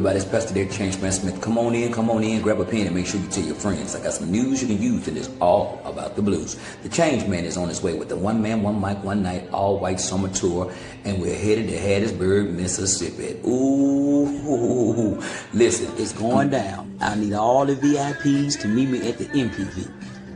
everybody? It's Pastor Derek Changeman Smith. Come on in, grab a pen and make sure you tell your friends. I got some news you can use, and it's all about the blues. The Changeman is on his way with the One Man, One Mic, One Night, all-white summer tour, and we're headed to Hattiesburg, Mississippi. Ooh, listen, it's going down. I need all the VIPs to meet me at the MPV.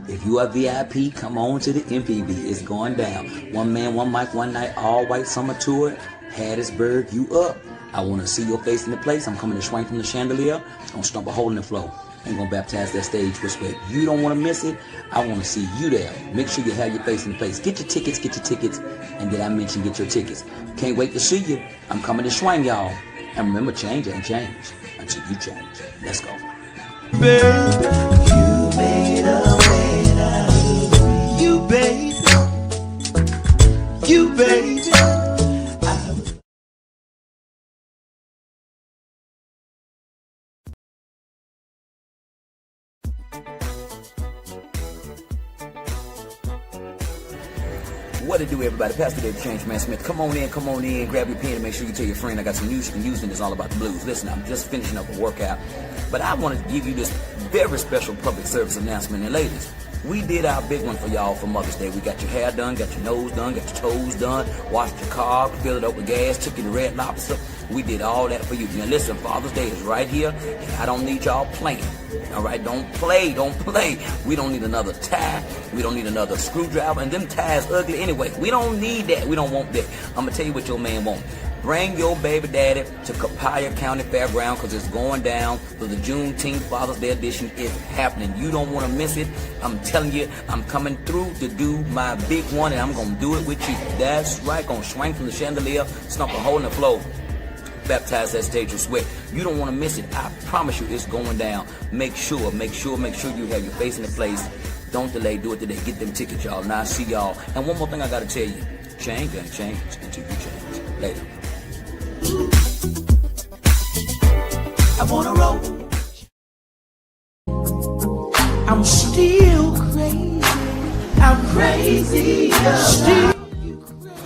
If you are VIP, come on to the MPV. It's going down. One Man, One Mic, One Night, all-white summer tour, Hattiesburg, you up. I want to see your face in the place. I'm coming to swing from the chandelier. I'm going to stomp a hole in the floor. I'm going to baptize that stage with sweat. You don't want to miss it. I want to see you there. Make sure you have your face in the place. Get your tickets. And did I mention get your tickets? Can't wait to see you. I'm coming to swing, y'all. And remember, change ain't change until you change. Let's go. Baby, you made a way out of me. You baby. What to do, everybody? Pastor Derek Changeman Smith. Come on in, grab your pen and make sure you tell your friend I got some news you can use, and it's all about the blues. Listen, I'm just finishing up a workout, but I want to give you this very special public service announcement. And ladies, we did our big one for y'all for Mother's Day. We got your hair done, got your nose done, got your toes done, washed your car, filled it up with gas, took you to Red Lobster. We did all that for you. Now listen, Father's Day is right here, and I don't need y'all playing. All right, don't play. We don't need another tie. We don't need another screwdriver, and them ties ugly anyway. We don't need that. We don't want that. I'm gonna tell you what your man wants. Bring your baby daddy to Copiah County Fairground, because it's going down for the Juneteenth Father's Day edition. It's happening. You don't want to miss it. I'm telling you, I'm coming through to do my big one, and I'm going to do it with you. That's right. Going to swing from the chandelier, stomp a hole in the floor, baptize that stage with sweat. You don't want to miss it. I promise you it's going down. Make sure you have your face in the place. Don't delay. Do it today. Get them tickets, y'all. Now I see y'all. And one more thing I got to tell you. Change ain't change until you change. Later. I wanna roll. I'm still crazy. I'm crazy.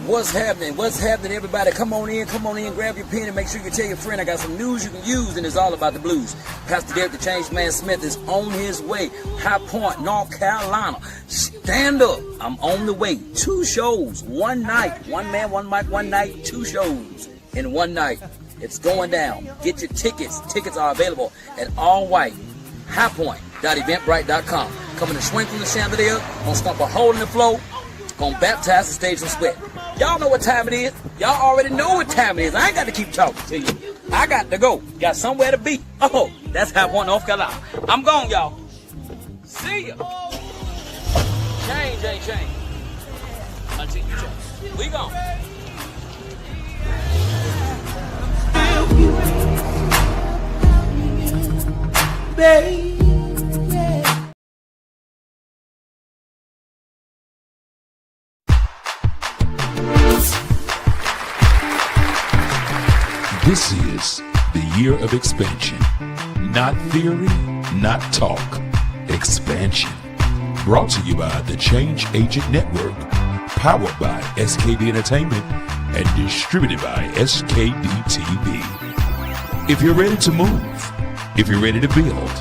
What's happening, everybody? Come on in, grab your pen and make sure you tell your friend I got some news you can use, and it's all about the blues. Pastor Derek the Changeman Smith is on his way. High Point, North Carolina. Stand up. I'm on the way. 2 shows, one night. One man, one mic, one night. 2 shows in one night. It's going down. Get your tickets. Tickets are available at all white. highpoint.eventbrite.com. Coming to swing from the chandelier. Gonna stomp a hole in the floor. Gonna baptize the stage with sweat. Y'all know what time it is. Y'all already know what time it is. I ain't got to keep talking to you. I got to go. Got somewhere to be. Oh, that's High Point, North Carolina. I'm gone, y'all. See ya. Change ain't change until you change. We gone. Baby. This is the year of expansion. Not theory, not talk. Expansion. Brought to you by the Change Agent Network. Powered by SKD Entertainment and distributed by SKD TV. If you're ready to move, if you're ready to build,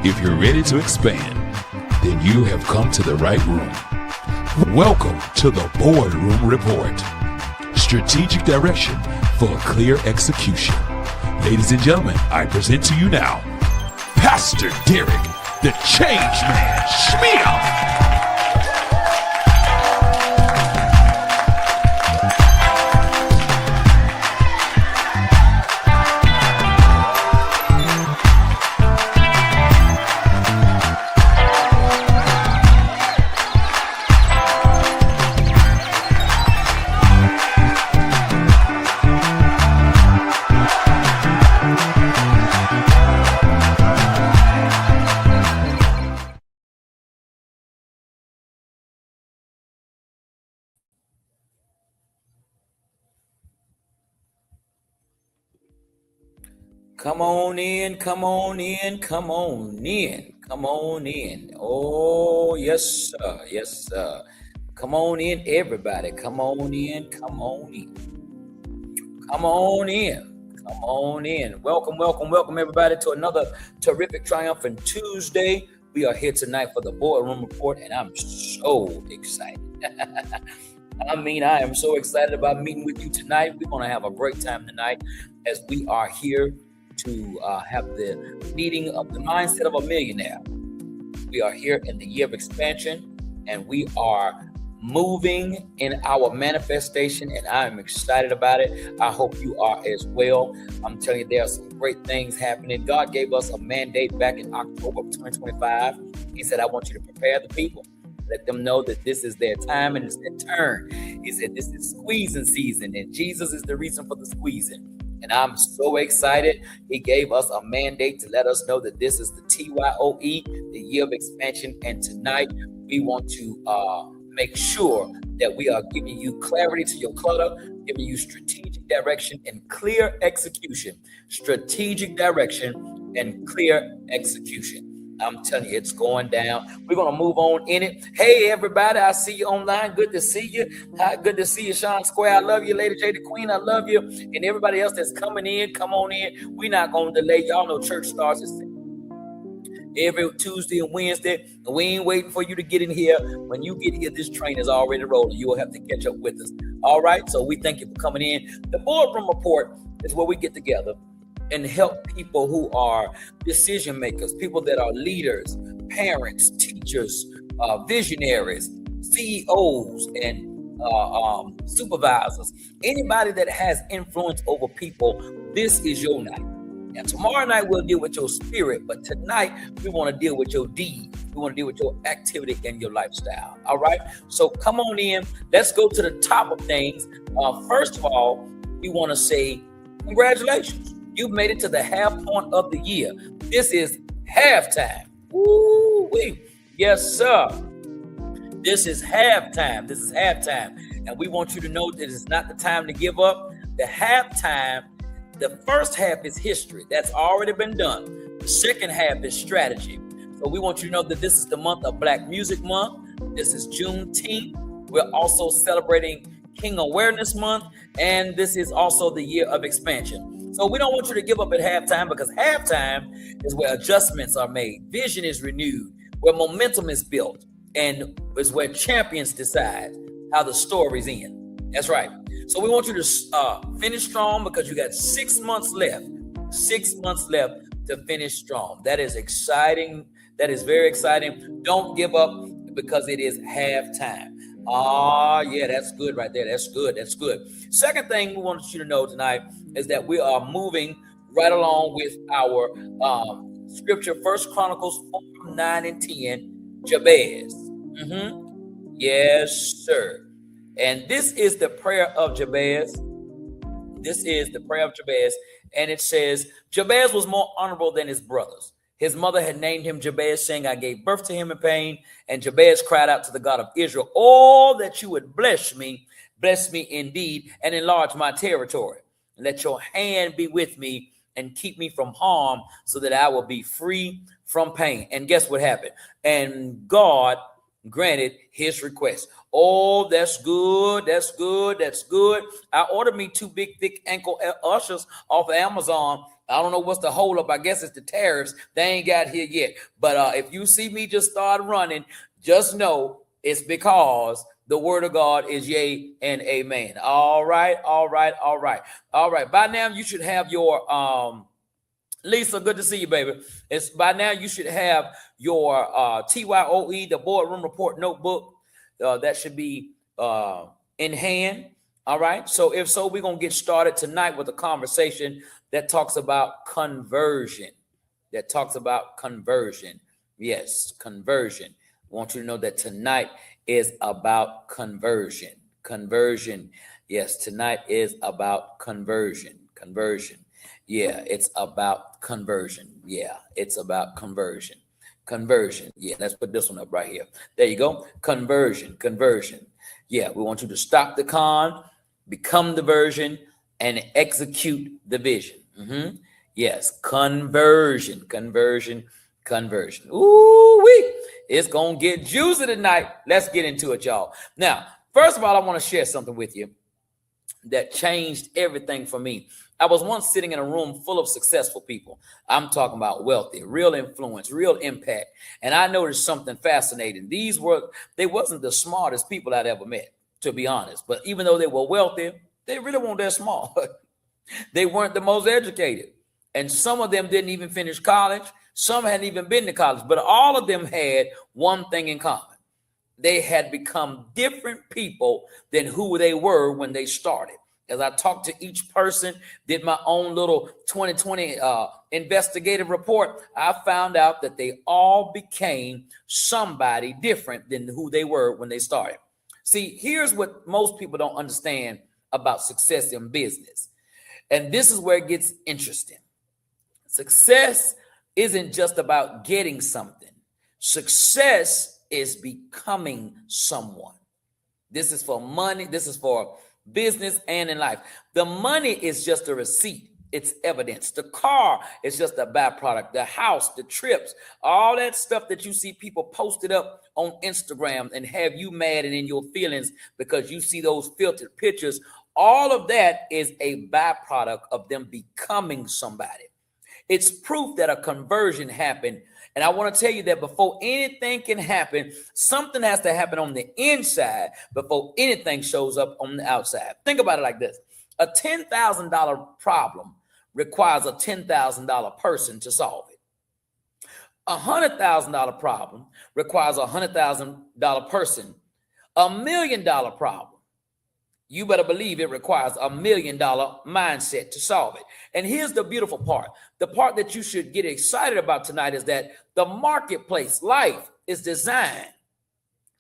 if you're ready to expand, then you have come to the right room. Welcome to the Boardroom Report. Strategic direction for clear execution. Ladies and gentlemen, I present to you now, Pastor Derek, the Changeman Smith. Come on in. Oh, yes, sir. Come on in, everybody. Come on in. Come on in. Welcome, welcome, welcome, everybody, to another terrific, triumphant Tuesday. We are here tonight for the Boardroom Report, and I'm so excited. I am so excited about meeting with you tonight. We're going to have a great time tonight as we are here to have the meeting of the mindset of a millionaire. We are here in the year of expansion, and we are moving in our manifestation, and I'm excited about it. I hope you are as well. I'm telling you, there are some great things happening. God gave us a mandate back in October of 2025. He said, I want you to prepare the people. Let them know that this is their time and it's their turn. He said, this is squeezing season, and Jesus is the reason for the squeezing. And I'm so excited. He gave us a mandate to let us know that this is the TYOE, the year of expansion. And tonight we want to make sure that we are giving you clarity to your clutter, giving you strategic direction and clear execution. Strategic direction and clear execution. I'm telling you, it's going down. We're going to move on in it. Hey, everybody, I see you online. Good to see you. Good to see you, Sean Square. I love you, Lady J, the Queen. I love you. And everybody else that's coming in, come on in. We're not going to delay. Y'all know church starts every Tuesday and Wednesday, and we ain't waiting for you to get in here. When you get here, this train is already rolling. You will have to catch up with us. All right, so we thank you for coming in. The Boardroom Report is where we get together and help people who are decision makers, people that are leaders, parents, teachers, visionaries, CEOs, and supervisors. Anybody that has influence over people, this is your night. And tomorrow night we'll deal with your spirit, but tonight we want to deal with your deed. We want to deal with your activity and your lifestyle. All right. So come on in. Let's go to the top of things. First of all, we want to say congratulations. You've made it to the half point of the year. This is halftime. Woo-wee. Yes, sir. This is halftime. This is halftime. And we want you to know that it's not the time to give up. The halftime. The first half is history. That's already been done. The second half is strategy. So we want you to know that this is the month of Black Music Month. This is Juneteenth. We're also celebrating King Awareness Month. And this is also the year of expansion. So we don't want you to give up at halftime, because halftime is where adjustments are made. Vision is renewed, where momentum is built, and is where champions decide how the stories end. That's right. So we want you to finish strong, because you got 6 months left. 6 months left to finish strong. That is exciting. That is very exciting. Don't give up, because it is halftime. Yeah, that's good right there. That's good. That's good. Second thing we want you to know tonight is that we are moving right along with our scripture, 1 Chronicles 4, 9, and 10, Jabez. Yes, sir. And this is the prayer of Jabez. This is the prayer of Jabez. And it says, Jabez was more honorable than his brothers. His mother had named him Jabez, saying, I gave birth to him in pain. And Jabez cried out to the God of Israel, oh, that you would bless me indeed, and enlarge my territory. Let your hand be with me and keep me from harm, so that I will be free from pain. And guess what happened? And God granted his request. Oh, that's good. That's good. That's good. I ordered me 2 big, thick ankle ushers off of Amazon. I don't know what's the hold up. I guess it's the tariffs. They ain't got here yet. But if you see me just start running, just know it's because the word of God is yea and amen. All right. All right. All right. All right. By now you should have your Lisa, good to see you, baby. It's by now you should have your TYOE, the Boardroom Report notebook. That should be in hand. All right. So if so, we're going to get started tonight with a conversation that talks about conversion. Yes, conversion. I want you to know that tonight is about conversion. Yes, tonight is about conversion. Yeah, it's about conversion. Yeah, let's put this one up right here. There you go. Conversion. Yeah, we want you to stop the con, become the version, and execute the vision. Yes, conversion. Ooh-wee. It's going to get juicy tonight. Let's get into it, y'all. Now, first of all, I want to share something with you that changed everything for me. I was once sitting in a room full of successful people. I'm talking about wealthy, real influence, real impact. And I noticed something fascinating. They wasn't the smartest people I'd ever met, to be honest. But even though they were wealthy, they really weren't that smart. They weren't the most educated. And some of them didn't even finish college. Some hadn't even been to college. But all of them had one thing in common. They had become different people than who they were when they started. As I talked to each person, did my own little 2020 investigative report, I found out that they all became somebody different than who they were when they started. See, here's what most people don't understand about success in business. And this is where it gets interesting. Success isn't just about getting something. Success is becoming someone. This is for money. This is for business and in life. The money is just a receipt. It's evidence. The car is just a byproduct. The house, the trips, all that stuff that you see people posted up on Instagram and have you mad and in your feelings because you see those filtered pictures. All of that is a byproduct of them becoming somebody. It's proof that a conversion happened. And I want to tell you that before anything can happen, something has to happen on the inside before anything shows up on the outside. Think about it like this. A $10,000 problem requires a $10,000 person to solve it. A $100,000 problem requires a $100,000 person. $1 million problem, you better believe it requires $1 million mindset to solve it. And here's the beautiful part. The part that you should get excited about tonight is that the marketplace, life, is designed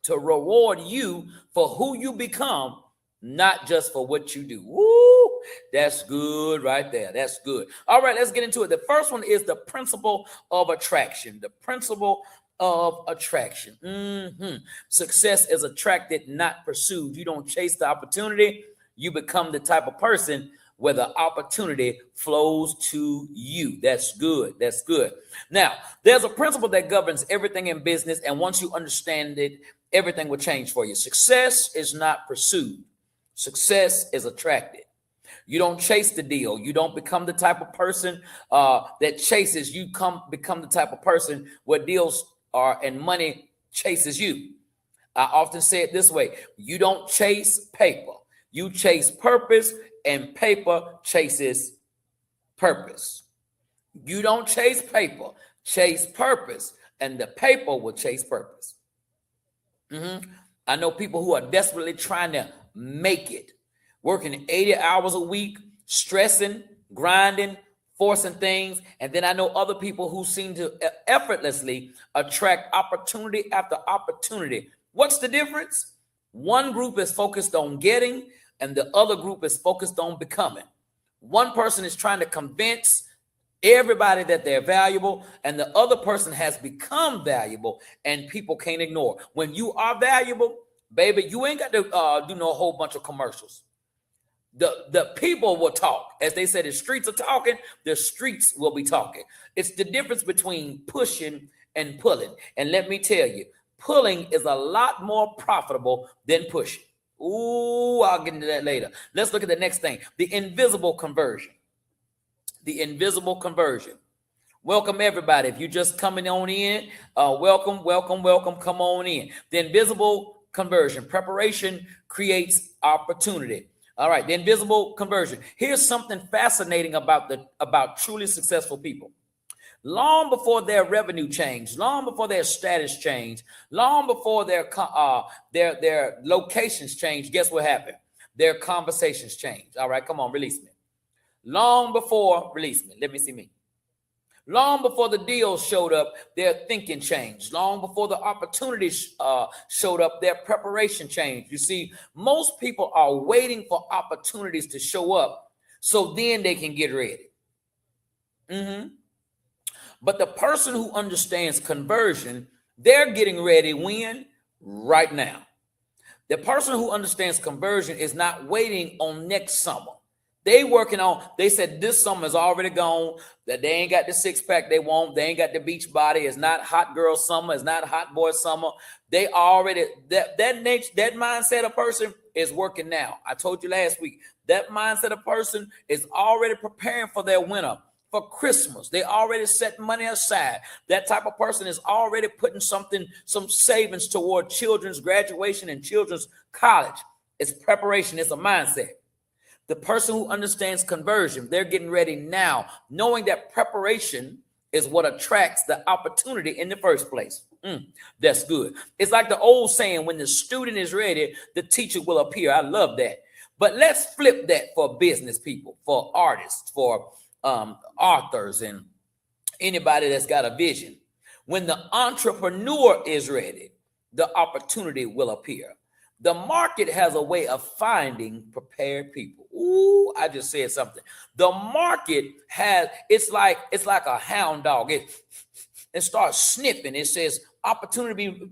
to reward you for who you become, not just for what you do. Woo! That's good right there. That's good. All right, let's get into it. The first one is the principle of attraction. The principle of attraction. Success is attracted, not pursued. You don't chase the opportunity. You become the type of person where the opportunity flows to you. That's good. That's good. Now, there's a principle that governs everything in business, and once you understand it, everything will change for you. Success is not pursued. Success is attracted. You don't chase the deal. You don't become the type of person that chases. You become the type of person where deals are and money chases you. I often say it this way. You don't chase paper. You chase purpose, and paper chases purpose. You don't chase paper. Chase purpose, and the paper will chase purpose. I know people who are desperately trying to make it, working 80 hours a week, stressing, grinding, forcing things. And then I know other people who seem to effortlessly attract opportunity after opportunity. What's the difference? One group is focused on getting, and the other group is focused on becoming. One person is trying to convince everybody that they're valuable, and the other person has become valuable, and people can't ignore. When you are valuable, baby, you ain't got to do no whole bunch of commercials. The people will talk. As they said, the streets are talking, the streets will be talking. It's the difference between pushing and pulling. And let me tell you, pulling is a lot more profitable than pushing. Ooh, I'll get into that later. Let's look at the next thing. The invisible conversion. The invisible conversion. Welcome, everybody. If you're just coming on in, welcome. Come on in. The invisible conversion. Preparation creates opportunity. All right, the invisible conversion. Here's something fascinating about truly successful people. Long before their revenue changed, long before their status changed, long before their locations changed, guess what happened? Their conversations changed. All right, come on, release me. Long before, release me. Let me see me. Long before the deals showed up, their thinking changed. Long before the opportunities showed up, their preparation changed. You see, most people are waiting for opportunities to show up so then they can get ready. But the person who understands conversion, they're getting ready when? Right now. The person who understands conversion is not waiting on next summer. They said this summer is already gone, that they ain't got the six pack they want. They ain't got the beach body. It's not hot girl summer. It's not hot boy summer. They already, that mindset of person is working now. I told you last week, that mindset of person is already preparing for their winter, for Christmas. They already set money aside. That type of person is already putting some savings toward children's graduation and children's college. It's preparation. It's a mindset. The person who understands conversion, they're getting ready now, knowing that preparation is what attracts the opportunity in the first place. That's good. It's like the old saying, when the student is ready, the teacher will appear. I love that. But let's flip that for business people, for artists, for authors, and anybody that's got a vision. When the entrepreneur is ready, the opportunity will appear. The market has a way of finding prepared people. Ooh, I just said something. The market has, it's like a hound dog. It starts sniffing. It says opportunity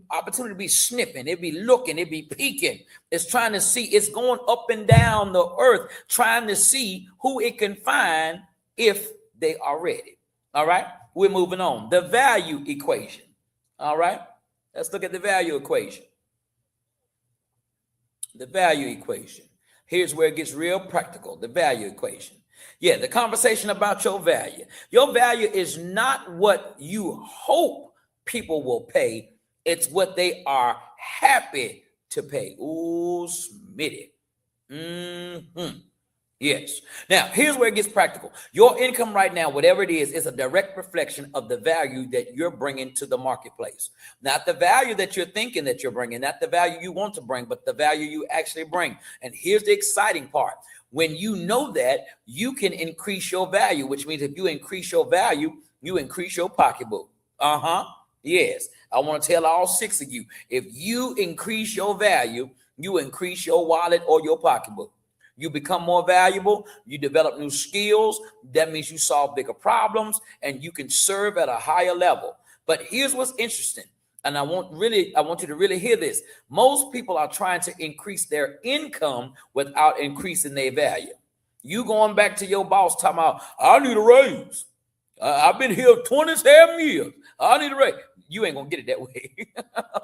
be sniffing. It be looking. It be peeking. It's trying to see. It's going up and down the earth, trying to see who it can find if they are ready. All right, we're moving on. The value equation. All right, let's look at the value equation. The value equation. Here's where it gets real practical. The value equation. Yeah, the conversation about your value. Your value is not what you hope people will pay. It's what they are happy to pay. Ooh, Smitty. Yes. Now, here's where it gets practical. Your income right now, whatever it is a direct reflection of the value that you're bringing to the marketplace. Not the value that you're thinking that you're bringing, not the value you want to bring, but the value you actually bring. And here's the exciting part. When you know that, you can increase your value, which means if you increase your value, you increase your pocketbook. Yes. I want to tell all 6 of you, if you increase your value, you increase your wallet or your pocketbook. You become more valuable. You develop new skills. That means you solve bigger problems and you can serve at a higher level. But here's what's interesting. And I want you to really hear this. Most people are trying to increase their income without increasing their value. You going back to your boss talking about, I need a raise. I've been here 27 years. I need a raise. You ain't going to get it that way.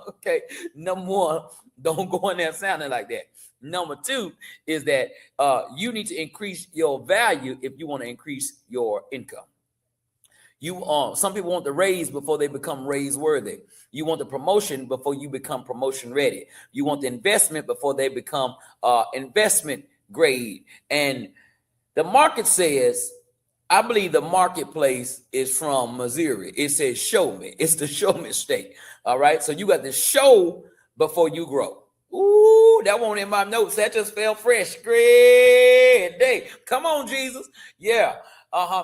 Okay. Number one, don't go in there sounding like that. Number two is that you need to increase your value if you want to increase your income. Some people want the raise before they become raise worthy. You want the promotion before you become promotion ready. You want the investment before they become investment grade. And the market says, I believe the marketplace is from Missouri. It says, show me. It's the show me state. All right. So you got to show before you grow. Ooh, that one in my notes. That just fell fresh. Great day. Come on, Jesus. Yeah.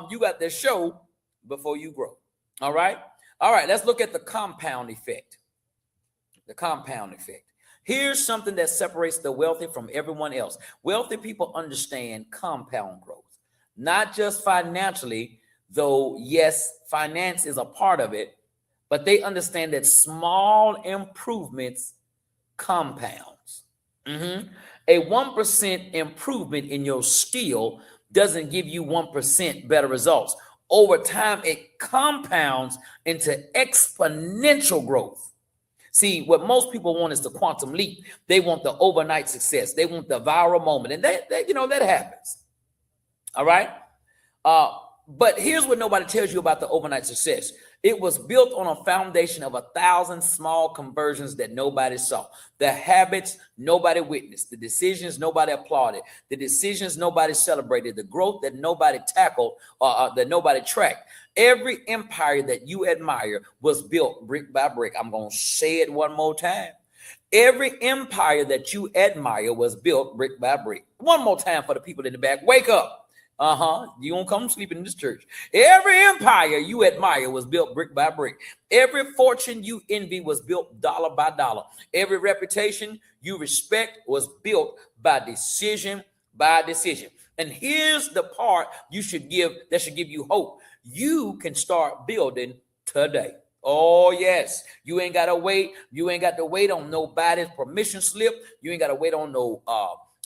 You got to show before you grow. All right. All right. Let's look at the compound effect. The compound effect. Here's something that separates the wealthy from everyone else. Wealthy people understand compound growth. Not just financially, though, yes, finance is a part of it, but they understand that small improvements compounds. A 1% improvement in your skill doesn't give you 1% better results. Over time, it compounds into exponential growth. See, what most people want is the quantum leap. They want the overnight success. They want the viral moment. And that happens. All right. But here's what nobody tells you about the overnight success. It was built on a foundation of 1,000 small conversions that nobody saw. The habits nobody witnessed. The decisions nobody applauded. The decisions nobody celebrated. The growth that nobody tackled or that nobody tracked. Every empire that you admire was built brick by brick. I'm going to say it one more time. Every empire that you admire was built brick by brick. One more time for the people in the back. Wake up. You won't come sleeping in this church. Every empire you admire was built brick by brick. Every fortune you envy was built dollar by dollar. Every reputation you respect was built by decision by decision. And here's the part that should give you hope. You can start building today. Oh, yes. You ain't got to wait. You ain't got to wait on nobody's permission slip. You ain't got to wait on no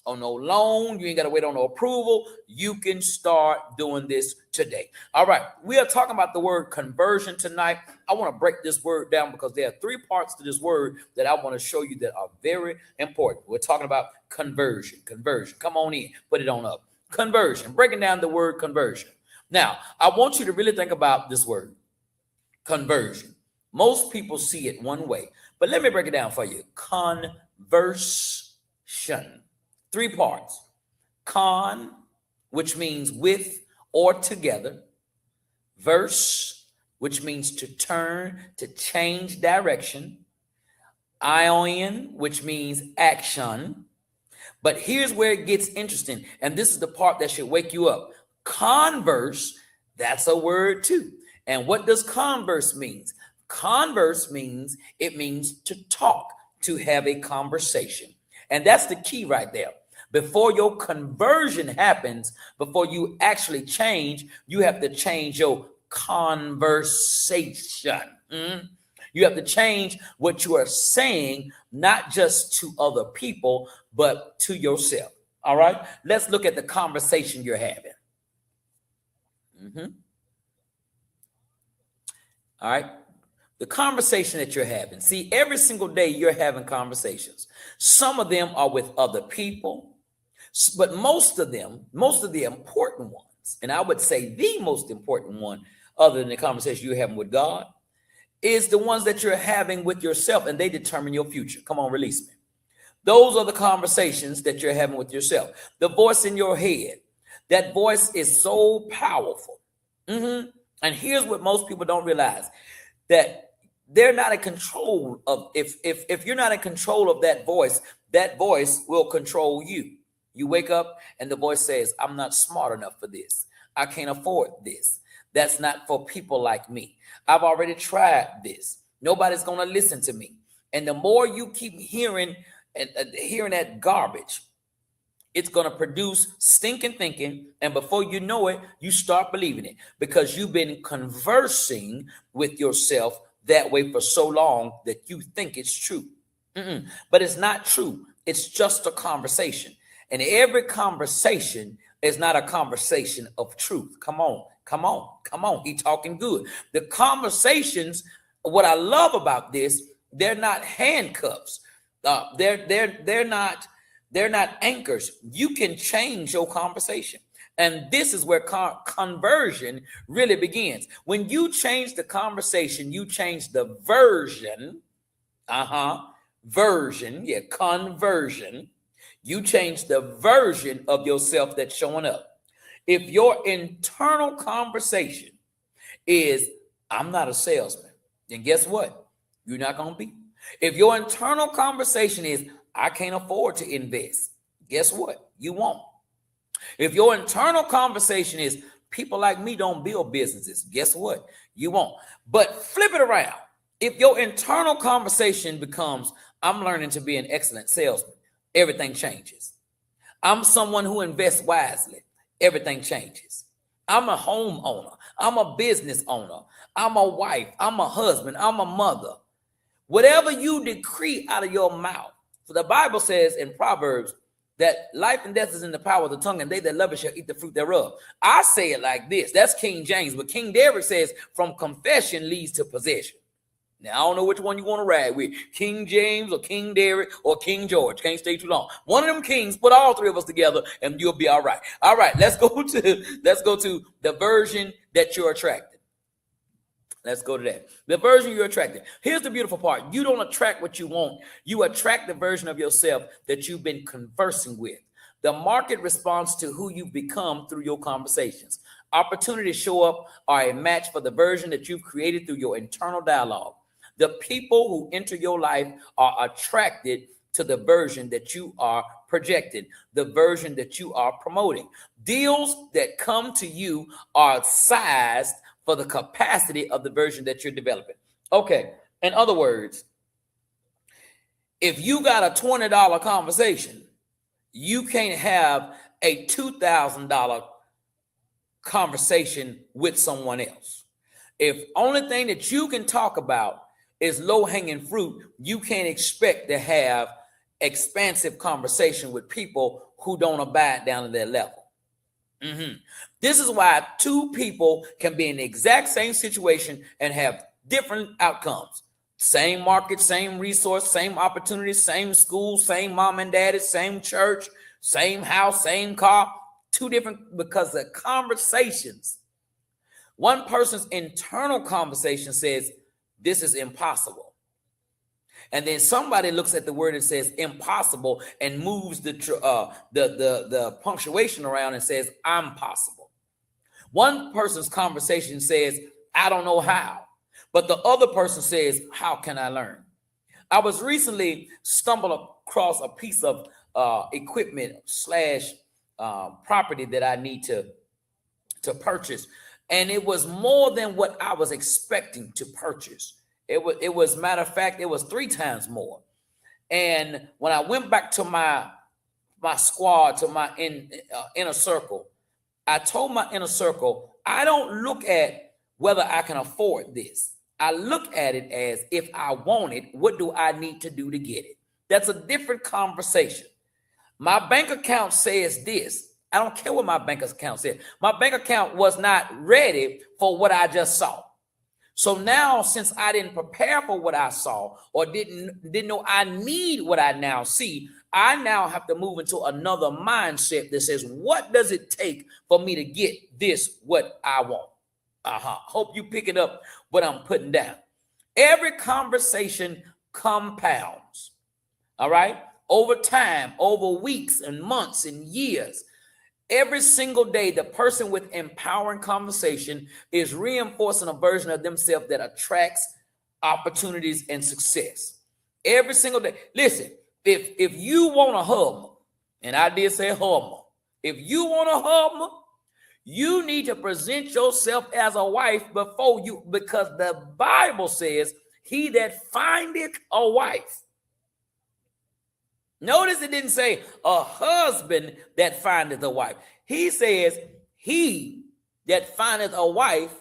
on no loan. You ain't got to wait on no approval. You can start doing this today. All right. We are talking about the word conversion tonight. I want to break this word down because there are 3 parts to this word that I want to show you that are very important. We're talking about conversion. Conversion. Come on in. Put it on up. Conversion. Breaking down the word conversion. Now, I want you to really think about this word. Conversion. Most people see it one way, but let me break it down for you. Conversion. 3 parts. Con, which means with or together. Verse, which means to turn, to change direction. Ion, which means action. But here's where it gets interesting, and this is the part that should wake you up. Converse, that's a word too. And what does converse means? Converse means it means to talk, to have a conversation. And that's the key right there. Before your conversion happens, before you actually change, you have to change your conversation. You have to change what you are saying, not just to other people, but to yourself. All right, let's look at the conversation you're having. All right, the conversation that you're having. See, every single day you're having conversations. Some of them are with other people, but most of the important ones, and I would say the most important one, other than the conversation you're having with God, is the ones that you're having with yourself, and they determine your future. Come on, release me. Those are the conversations that you're having with yourself. The voice in your head, that voice is so powerful. And here's what most people don't realize, that they're not in control of, if you're not in control of that voice will control you. You wake up and the voice says, I'm not smart enough for this. I can't afford this. That's not for people like me. I've already tried this. Nobody's going to listen to me. And the more you keep hearing that garbage, it's going to produce stinking thinking. And before you know it, you start believing it because you've been conversing with yourself that way for so long that you think it's true. But it's not true. It's just a conversation. And every conversation is not a conversation of truth. Come on. He talking good. The conversations, what I love about this, they're not handcuffs. They're not anchors. You can change your conversation. And this is where conversion really begins. When you change the conversation, you change the version. Conversion. You change the version of yourself that's showing up. If your internal conversation is, I'm not a salesman, then guess what? You're not going to be. If your internal conversation is, I can't afford to invest, guess what? You won't. If your internal conversation is, people like me don't build businesses, guess what? You won't. But flip it around. If your internal conversation becomes, I'm learning to be an excellent salesman, everything changes. I'm someone who invests wisely. Everything changes. I'm a homeowner. I'm a business owner. I'm a wife. I'm a husband. I'm a mother. Whatever you decree out of your mouth. So the Bible says in Proverbs that life and death is in the power of the tongue, and they that love it shall eat the fruit thereof. I say it like this. That's King James. But King David says, from confession leads to possession. Now, I don't know which one you want to ride with, King James or King David or King George. Can't stay too long. One of them kings, put all 3 of us together and you'll be all right. All right, let's go to the version that you're attracting. Let's go to that. The version you're attracting. Here's the beautiful part. You don't attract what you want. You attract the version of yourself that you've been conversing with. The market responds to who you've become through your conversations. Opportunities show up are a match for the version that you've created through your internal dialogue. The people who enter your life are attracted to the version that you are projecting, the version that you are promoting. Deals that come to you are sized for the capacity of the version that you're developing. Okay, in other words, if you got a $20 conversation, you can't have a $2,000 conversation with someone else. If only thing that you can talk about is low-hanging fruit, you can't expect to have expansive conversation with people who don't abide down to their level. This is why two people can be in the exact same situation and have different outcomes. Same market, same resource, same opportunity, same school, same mom and daddy, same church, same house, same car. Two different, because the conversations, one person's internal conversation says, this is impossible. And then somebody looks at the word and says impossible and moves the punctuation around and says, I'm possible. One person's conversation says, I don't know how. But the other person says, how can I learn? I was recently stumbled across a piece of equipment / property that I need to purchase. And it was more than what I was expecting to purchase. It was matter of fact, it was 3 times more. And when I went back to my squad, to my inner circle, I told my inner circle, I don't look at whether I can afford this. I look at it as, if I want it, what do I need to do to get it? That's a different conversation. My bank account says this. I don't care what my bank account said. My bank account was not ready for what I just saw. So now, since I didn't prepare for what I saw, or didn't know I need what I now see, I now have to move into another mindset that says, what does it take for me to get this, what I want? Hope you picking up what I'm putting down. Every conversation compounds, all right? Over time, over weeks and months and years. Every single day, the person with empowering conversation is reinforcing a version of themselves that attracts opportunities and success. Every single day. Listen, if you want a Hummer, and I did say Hummer, if you want a Hummer, you need to present yourself as a wife before you, because the Bible says, he that findeth a wife. Notice it didn't say a husband that findeth a wife. He says, he that findeth a wife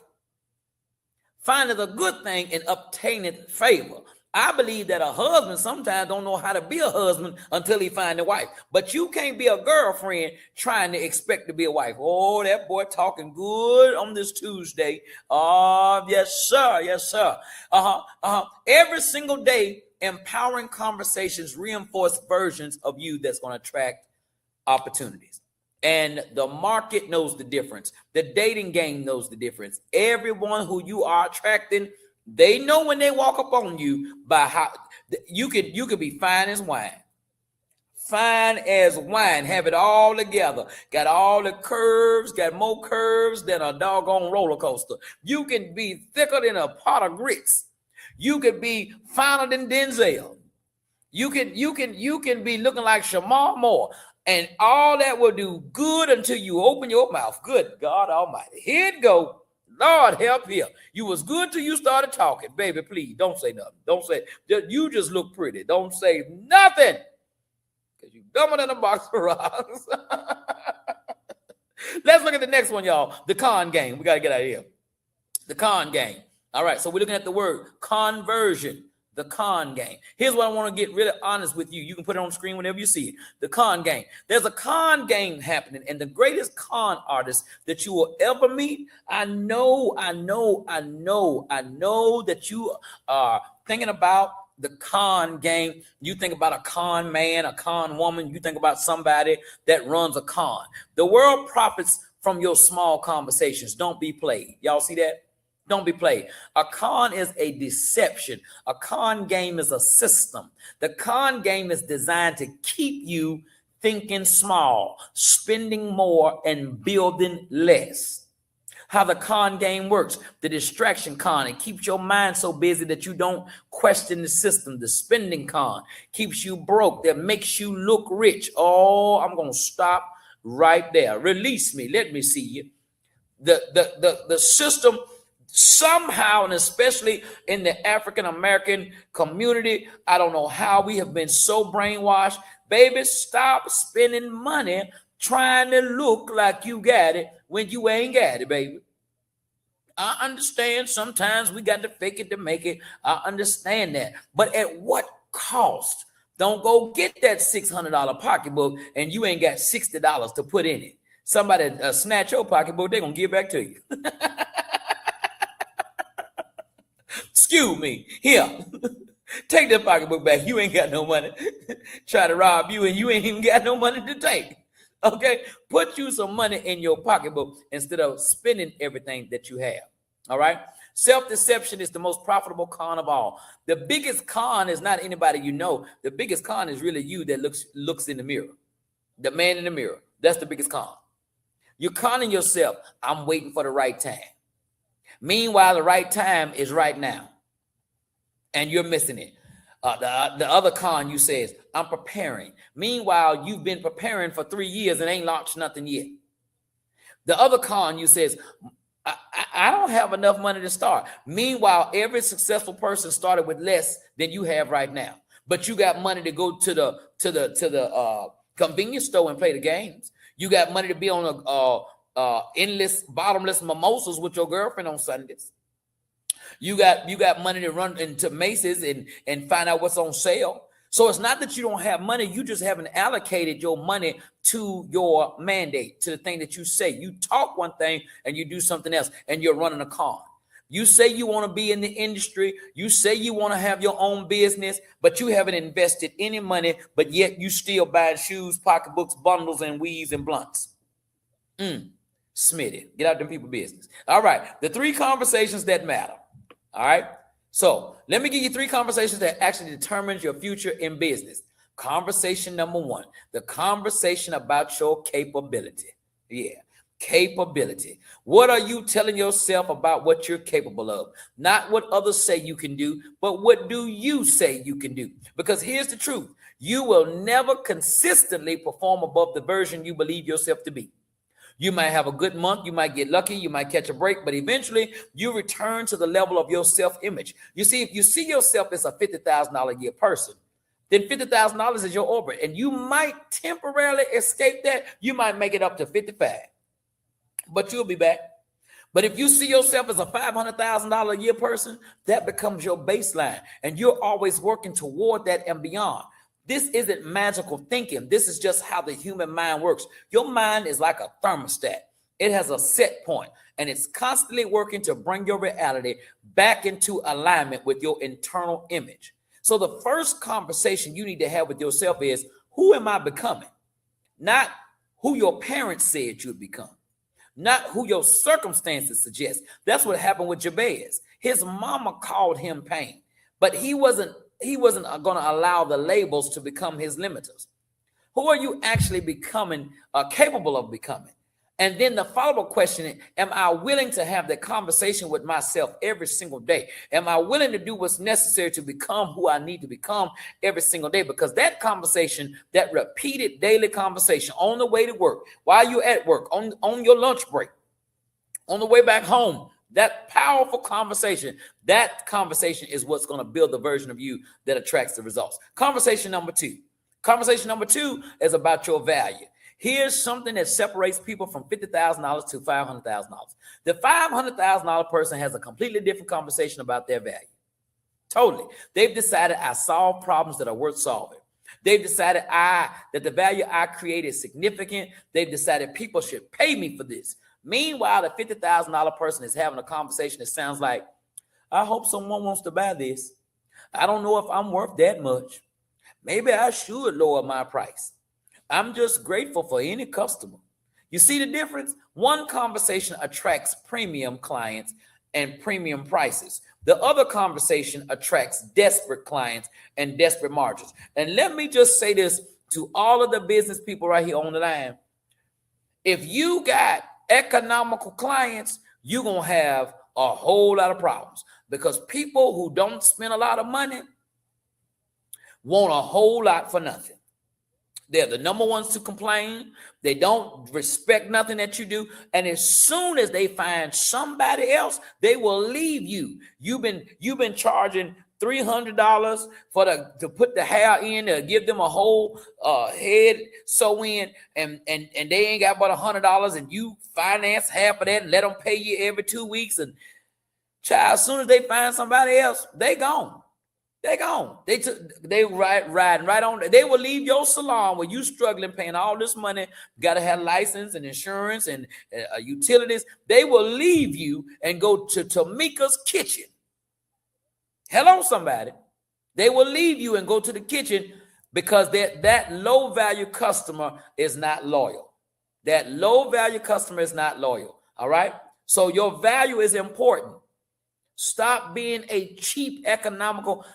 findeth a good thing and obtaineth favor. I believe that a husband sometimes don't know how to be a husband until he find a wife. But you can't be a girlfriend trying to expect to be a wife. Oh, that boy talking good on this Tuesday. Yes, sir. Yes, sir. Every single day, empowering conversations reinforce versions of you that's going to attract opportunities. And the market knows the difference. The dating game knows the difference. Everyone who you are attracting, they know when they walk up on you by how you could be fine as wine. Fine as wine, have it all together. Got all the curves, got more curves than a doggone roller coaster. You can be thicker than a pot of grits. You could be finer than Denzel. You can be looking like Shamar Moore. And all that will do good until you open your mouth. Good God Almighty. Here it go. Lord help here. You was good till you started talking. Baby, please don't say nothing. Don't say, you just look pretty. Don't say nothing. Because you dumber than a box of rocks. Let's look at the next one, y'all. The con game. We got to get out of here. The con game. All right, so we're looking at the word conversion. The con game. Here's what I want to get really honest with you. You can put it on the screen whenever you see it. The con game. There's a con game happening, and the greatest con artist that you will ever meet. I know that you are thinking about the con game. You think about a con man, a con woman. You think about somebody that runs a con. The world profits from your small conversations. Don't be played. Y'all see that? Don't be played. A con is a deception. A con game is a system. The con game is designed to keep you thinking small, spending more, and building less. How the con game works. The distraction con, it keeps your mind so busy that you don't question the system. The spending con keeps you broke, that makes you look rich. Oh, I'm going to stop right there. Release me. Let me see you. The system somehow, and especially in the African American community, I don't know how we have been so brainwashed. Baby, stop spending money trying to look like you got it when you ain't got it, baby. I understand sometimes we got to fake it to make it. I understand that. But at what cost? Don't go get that $600 pocketbook and you ain't got $60 to put in it. Somebody snatch your pocketbook, they're going to give back to you. Excuse me. Here, take that pocketbook back. You ain't got no money. Try to rob you and you ain't even got no money to take. Okay? Put you some money in your pocketbook instead of spending everything that you have. All right? Self-deception is the most profitable con of all. The biggest con is not anybody you know. The biggest con is really you that looks in the mirror. The man in the mirror. That's the biggest con. You're conning yourself. I'm waiting for the right time. Meanwhile, the right time is right now. And you're missing it. The other con you say is, I'm preparing. Meanwhile, you've been preparing for 3 years and ain't launched nothing yet. The other con you says, I don't have enough money to start. Meanwhile, every successful person started with less than you have right now. But you got money to go to the convenience store and play the games. You got money to be on endless, bottomless mimosas with your girlfriend on Sundays. You got money to run into Macy's and find out what's on sale. So it's not that you don't have money. You just haven't allocated your money to your mandate, to the thing that you say. You talk one thing and you do something else, and you're running a con. You say you want to be in the industry. You say you want to have your own business, but you haven't invested any money, but yet you still buying shoes, pocketbooks, bundles, and weaves and blunts. Smitty, get out them people business. All right, the 3 conversations that matter. All right. So let me give you 3 conversations that actually determines your future in business. Conversation number 1, the conversation about your capability. Yeah, capability. What are you telling yourself about what you're capable of? Not what others say you can do, but what do you say you can do? Because here's the truth. You will never consistently perform above the version you believe yourself to be. You might have a good month. You might get lucky. You might catch a break, but eventually you return to the level of your self-image. You see, if you see yourself as a $50,000 a year person, then $50,000 is your orbit, and you might temporarily escape that. You might make it up to 55, but you'll be back. But if you see yourself as a $500,000 a year person, that becomes your baseline, and you're always working toward that and beyond. This isn't magical thinking. This is just how the human mind works. Your mind is like a thermostat. It has a set point, and it's constantly working to bring your reality back into alignment with your internal image. So the first conversation you need to have with yourself is, who am I becoming? Not who your parents said you'd become. Not who your circumstances suggest. That's what happened with Jabez. His mama called him pain, but he wasn't going to allow the labels to become his limiters. Who are you actually becoming, capable of becoming? And then the follow-up question, am I willing to have that conversation with myself every single day? Am I willing to do what's necessary to become who I need to become every single day? Because that conversation, that repeated daily conversation on the way to work, while you're at work, on your lunch break, on the way back home, that powerful conversation, that conversation is what's going to build the version of you that attracts the results. Conversation number 2. Conversation number 2 is about your value. Here's something that separates people from $50,000 to $500,000. The $500,000 person has a completely different conversation about their value. Totally. They've decided I solve problems that are worth solving. They've decided that the value I create is significant. They've decided people should pay me for this. Meanwhile, the $50,000 person is having a conversation that sounds like, I hope someone wants to buy this. I don't know if I'm worth that much. Maybe I should lower my price. I'm just grateful for any customer. You see the difference? One conversation attracts premium clients and premium prices. The other conversation attracts desperate clients and desperate margins. And let me just say this to all of the business people right here on the line. If you got economical clients, you're going to have a whole lot of problems, because people who don't spend a lot of money want a whole lot for nothing. They're the number ones to complain. They don't respect nothing that you do. And as soon as they find somebody else, they will leave you. You've been charging $300 to put the hair in, to give them a whole head sew in, and they ain't got but $100, and you finance half of that and let them pay you every 2 weeks. And child, as soon as they find somebody else, they gone. They gone. They riding right on. They will leave your salon where you struggling, paying all this money. Got to have license and insurance and utilities. They will leave you and go to Tamika's kitchen. Hello, somebody. They will leave you and go to the kitchen because that low value customer is not loyal. That low value customer is not loyal. All right. So your value is important. Stop being a cheap economical.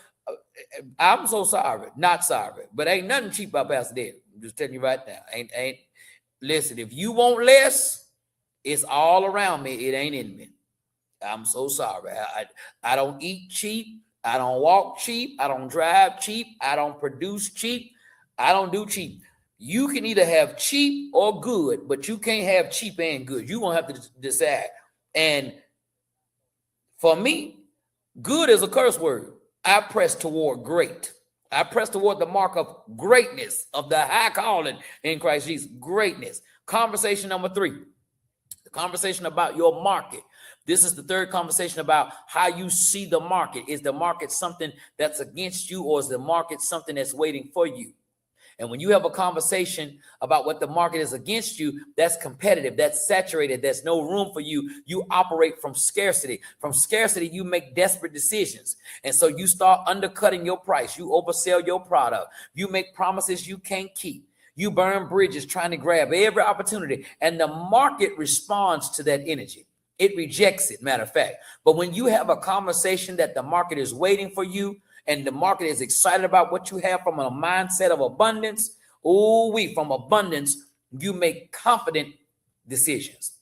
I'm so sorry, not sorry, but ain't nothing cheap about Pastor David. I'm just telling you right now. Ain't. Listen, if you want less, it's all around me. It ain't in me. I'm so sorry. I don't eat cheap. I don't walk cheap. I don't drive cheap. I don't produce cheap. I don't do cheap. You can either have cheap or good, but you can't have cheap and good. You're going to have to decide. And for me, good is a curse word. I press toward great. I press toward the mark of greatness, of the high calling in Christ Jesus. Greatness. Conversation number 3. The conversation about your market. This is the third conversation about how you see the market. Is the market something that's against you, or is the market something that's waiting for you? And when you have a conversation about what the market is against you, that's competitive, that's saturated, there's no room for you. You operate from scarcity. From scarcity, you make desperate decisions. And so you start undercutting your price. You oversell your product. You make promises you can't keep. You burn bridges trying to grab every opportunity. And the market responds to that energy. It rejects it, matter of fact. But when you have a conversation that the market is waiting for you, and the market is excited about what you have from a mindset of abundance, from abundance, you make confident decisions.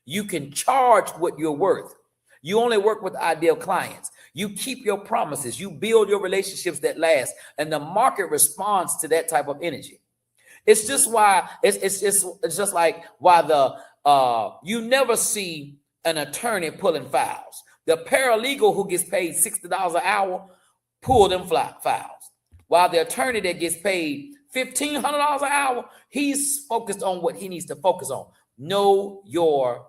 You can charge what you're worth. You only work with ideal clients. You keep your promises. You build your relationships that last, and the market responds to that type of energy. It's just why it's just like why you never see an attorney pulling files. The paralegal who gets paid $60 an hour pull them files, while the attorney that gets paid $1,500 an hour, he's focused on what he needs to focus on. Know your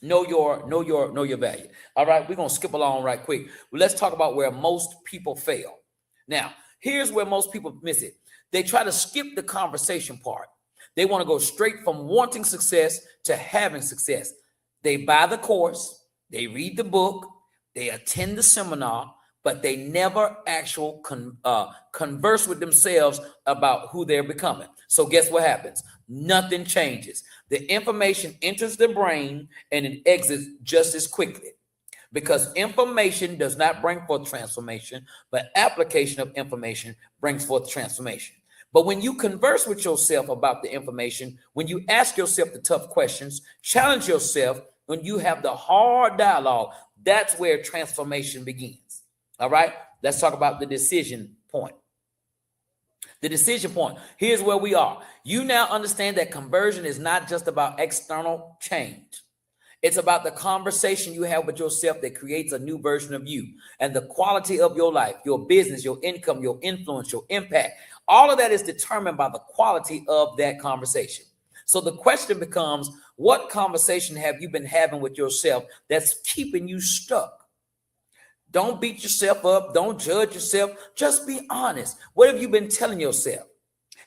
value. All right, we're gonna skip along right quick. Well, let's talk about where most people fail. Now, here's where most people miss it. They try to skip the conversation part. They want to go straight from wanting success to having success. They buy the course, they read the book, they attend the seminar, but they never actually converse with themselves about who they're becoming. So guess what happens? Nothing changes. The information enters the brain and it exits just as quickly, because information does not bring forth transformation, but application of information brings forth transformation. But when you converse with yourself about the information, when you ask yourself the tough questions, challenge yourself, when you have the hard dialogue, that's where transformation begins. All right, let's talk about the decision point. The decision point. Here's where we are. You now understand that conversion is not just about external change. It's about the conversation you have with yourself that creates a new version of you, and the quality of your life, your business, your income, your influence, your impact. All of that is determined by the quality of that conversation. So the question becomes, what conversation have you been having with yourself that's keeping you stuck? Don't beat yourself up. Don't judge yourself. Just be honest. What have you been telling yourself?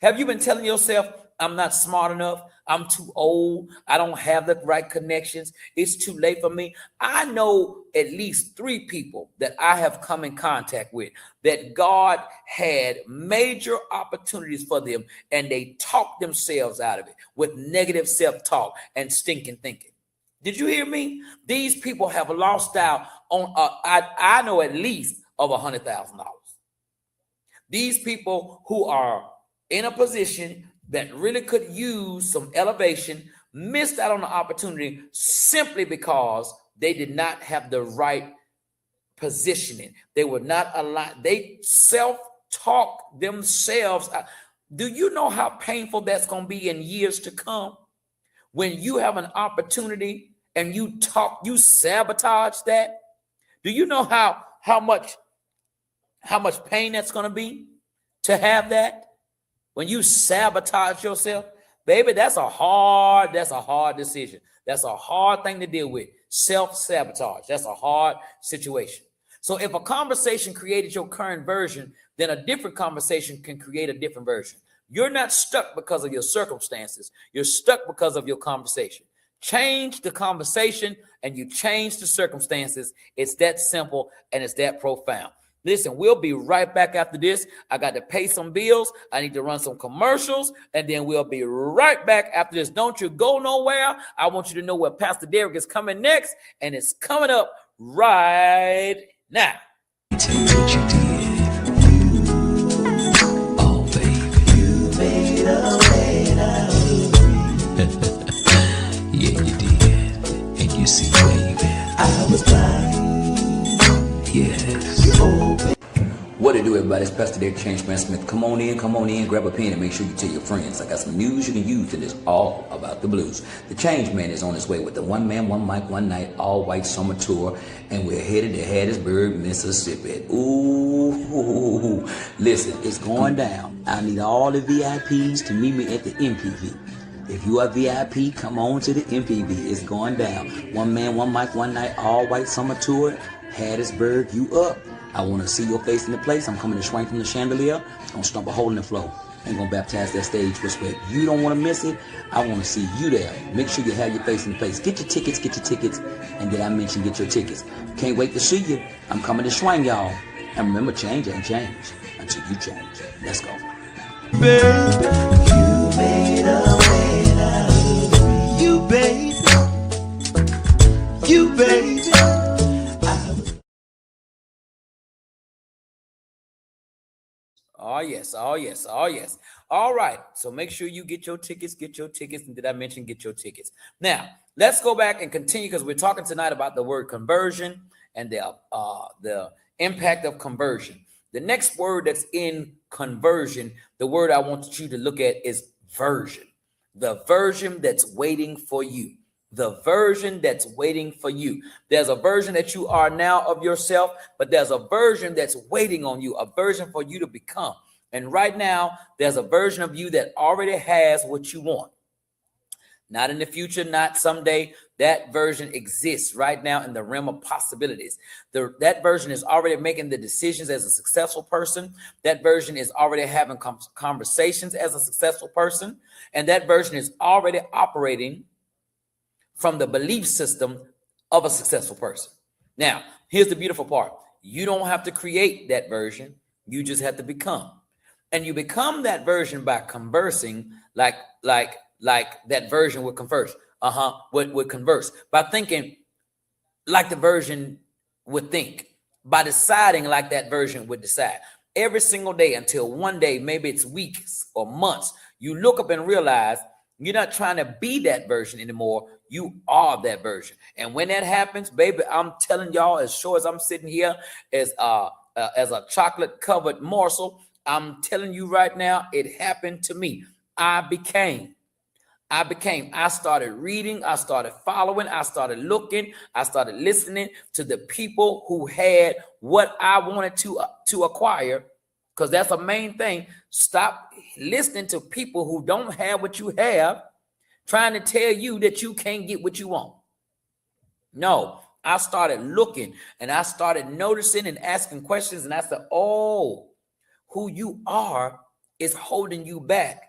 Have you been telling yourself, I'm not smart enough. I'm too old. I don't have the right connections. It's too late for me. I know at least 3 people that I have come in contact with that God had major opportunities for them, and they talked themselves out of it with negative self-talk and stinking thinking. Did you hear me? These people have lost out on, I know at least of $100,000. These people who are in a position that really could use some elevation missed out on the opportunity simply because they did not have the right positioning. They were not aligned. They self-talk themselves out. Do you know how painful that's going to be in years to come? When you have an opportunity and you sabotage that. Do you know how much pain that's going to be to have that? When you sabotage yourself, baby, that's a hard decision. That's a hard thing to deal with. Self-sabotage. That's a hard situation. So if a conversation created your current version, then a different conversation can create a different version. You're not stuck because of your circumstances. You're stuck because of your conversation. Change the conversation and you change the circumstances. It's that simple and it's that profound. Listen, we'll be right back after this. I got to pay some bills. I need to run some commercials, and then we'll be right back after this. Don't you go nowhere. I want you to know where Pastor Derek is coming next, and it's coming up right now. Tell me what you did. Oh, baby. You made a way out of me. Yeah, you did. And you see, baby, I was blind. Yes. What it do, everybody? It's Pastor Derek Changeman Smith. Come on in, grab a pen and make sure you tell your friends. I got some news you can use, and it's all about the blues. The Change Man is on his way with the One Man, One Mic, One Night, all white summer tour, and we're headed to Hattiesburg, Mississippi. Ooh, listen, it's going down. I need all the VIPs to meet me at the MPV. If you are VIP, come on to the MPV. It's going down. One Man, One Mic, One Night, all white summer tour, Hattiesburg, you up. I want to see your face in the place. I'm coming to swing from the chandelier. I'm going to stomp a hole in the floor. I'm going to baptize that stage respect. You don't want to miss it. I want to see you there. Make sure you have your face in the place. Get your tickets. And did I mention get your tickets? Can't wait to see you. I'm coming to swing, y'all. And remember, change ain't change until you change. Let's go. Babe, you made a way out of me. You, babe. You, babe. Oh, yes. All right. So make sure you get your tickets. And did I mention get your tickets? Now, let's go back and continue because we're talking tonight about the word conversion and the impact of conversion. The next word that's in conversion, the word I want you to look at is version. The version that's waiting for you. The version that's waiting for you. There's a version that you are now of yourself, but there's a version that's waiting on you, a version for you to become. And right now, there's a version of you that already has what you want. Not in the future, not someday. That version exists right now in the realm of possibilities. That version is already making the decisions as a successful person. That version is already having conversations as a successful person. And that version is already operating from the belief system of a successful person. Now, here's the beautiful part. You don't have to create that version. You just have to become. And you become that version by conversing like that version would converse. Would converse. By thinking like the version would think. By deciding like that version would decide. Every single day until one day, maybe it's weeks or months, you look up and realize you're not trying to be that version anymore. You are that version. And when that happens, baby, I'm telling y'all, as sure as I'm sitting here as a chocolate covered morsel, I'm telling you right now, it happened to me. I started reading, I started following, I started looking, I started listening to the people who had what I wanted to acquire. Because that's the main thing. Stop listening to people who don't have what you have, trying to tell you that you can't get what you want. No, I started looking and I started noticing and asking questions. And I said, oh, who you are is holding you back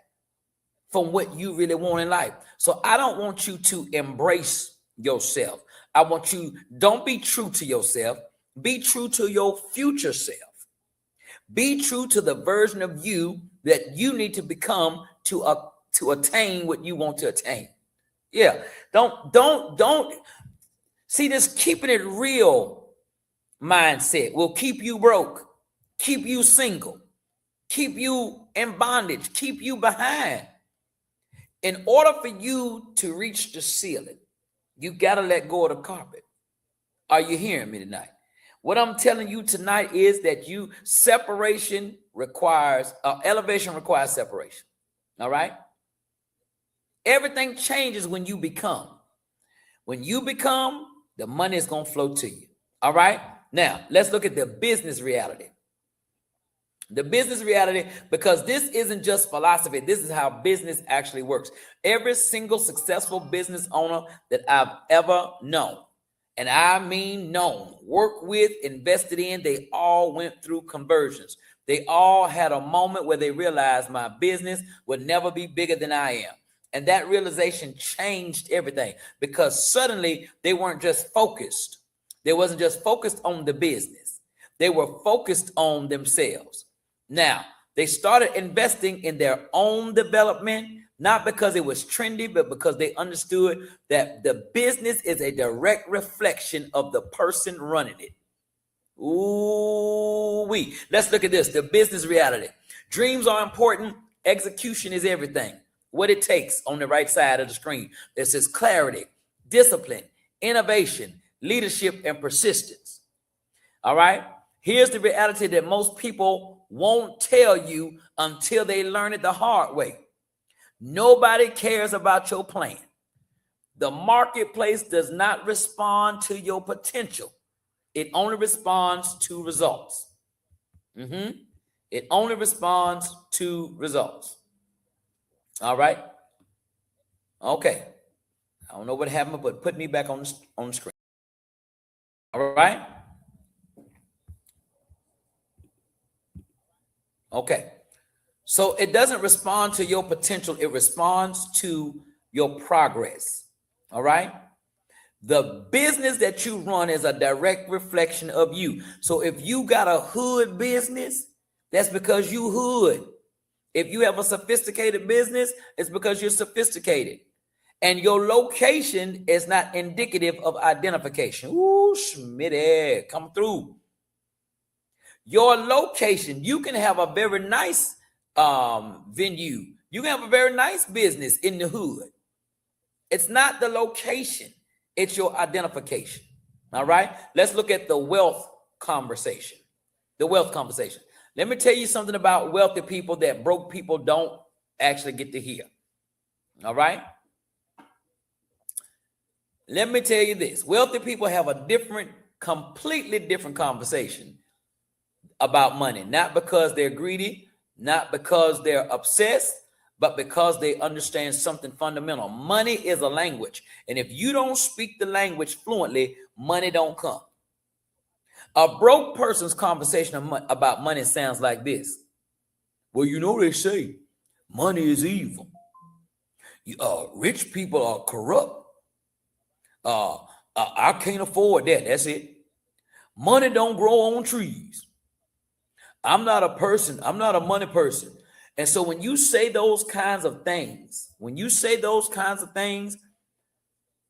from what you really want in life. So I don't want you to embrace yourself. I want you, don't be true to yourself. Be true to your future self. Be true to the version of you that you need to become to attain what you want to attain. Yeah. Don't see this keeping it real mindset will keep you broke, keep you single, keep you in bondage, keep you behind. In order for you to reach the ceiling, you got to let go of the carpet. Are you hearing me tonight? What I'm telling you tonight is that elevation requires separation. All right. Everything changes when you become. When you become, the money is going to flow to you. All right. Now let's look at the business reality. The business reality, because this isn't just philosophy. This is how business actually works. Every single successful business owner that I've ever known, and I mean known, worked with, invested in, they all went through conversions. They all had a moment where they realized my business would never be bigger than I am. And that realization changed everything, because suddenly they weren't just focused. They wasn't just focused on the business. They were focused on themselves. Now, they started investing in their own development, not because it was trendy, but because they understood that the business is a direct reflection of the person running it. Ooh-wee. Let's look at this, the business reality. Dreams are important. Execution is everything. What it takes on the right side of the screen. It says clarity, discipline, innovation, leadership, and persistence. All right. Here's the reality that most people won't tell you until they learn it the hard way. Nobody cares about your plan. The marketplace does not respond to your potential. It only responds to results. It only responds to results. All right. Okay. I don't know what happened, but put me back on the screen. All right. Okay. So it doesn't respond to your potential. It responds to your progress. All right. The business that you run is a direct reflection of you. So if you got a hood business, that's because you hood. If you have a sophisticated business, it's because you're sophisticated. And your location is not indicative of identification. Ooh, Schmitty, come through. Your location, you can have a very nice venue. You can have a very nice business in the hood. It's not the location. It's your identification. All right. Let's look at the wealth conversation. The wealth conversation. Let me tell you something about wealthy people that broke people don't actually get to hear. All right. Let me tell you this. Wealthy people have a completely different conversation about money. Not because they're greedy, not because they're obsessed, but because they understand something fundamental. Money is a language. And if you don't speak the language fluently, money don't come. A broke person's conversation about money sounds like this. Well, you know, they say money is evil. Rich people are corrupt. I can't afford that. That's it. Money don't grow on trees. I'm not a person. I'm not a money person. And so when you say those kinds of things,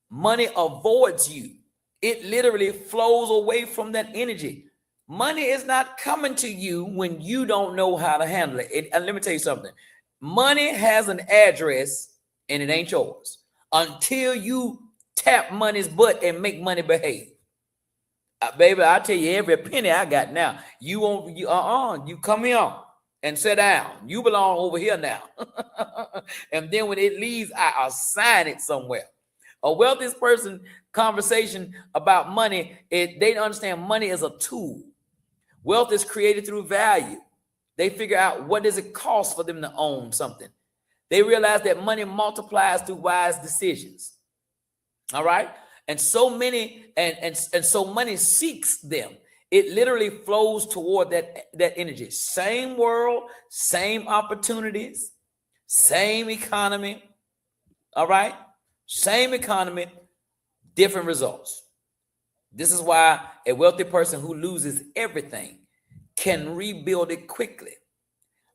money avoids you. It literally flows away from that energy. Money is not coming to you when you don't know how to handle it. And let me tell you something. Money has an address and it ain't yours until you tap money's butt and make money behave. Baby, I tell you, every penny I got now, you come here and sit down. You belong over here now. And then when it leaves, I assign it somewhere. A wealthy person conversation about money, they understand money is a tool. Wealth is created through value. They figure out what does it cost for them to own something. They realize that money multiplies through wise decisions. All right. And so many, and so money seeks them. It literally flows toward that energy. Same world, same opportunities, same economy. All right. Same economy, different results. This is why a wealthy person who loses everything can rebuild it quickly,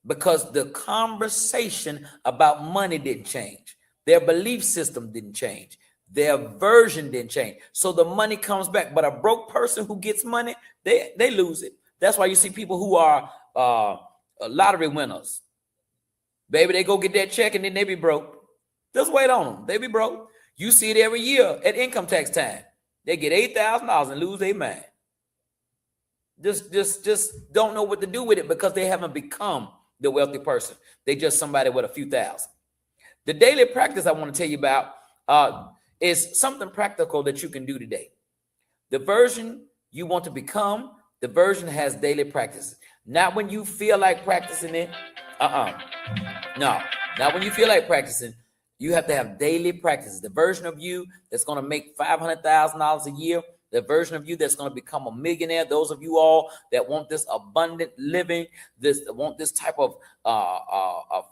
because the conversation about money didn't change. Their belief system didn't change. Their version didn't change. So the money comes back. But a broke person who gets money, they lose it. That's why you see people who are lottery winners. Baby, they go get that check and then they be broke. Just wait on them. They be broke. You see it every year at income tax time. They get $8,000 and lose their mind. Just don't know what to do with it because they haven't become the wealthy person. They just somebody with a few thousand. The daily practice I want to tell you about is something practical that you can do today. The version you want to become, the version has daily practices. Not when you feel like practicing it. No, not when you feel like practicing. You have to have daily practices. The version of you that's going to make $500,000 a year, the version of you that's going to become a millionaire, those of you all that want this abundant living, want this type of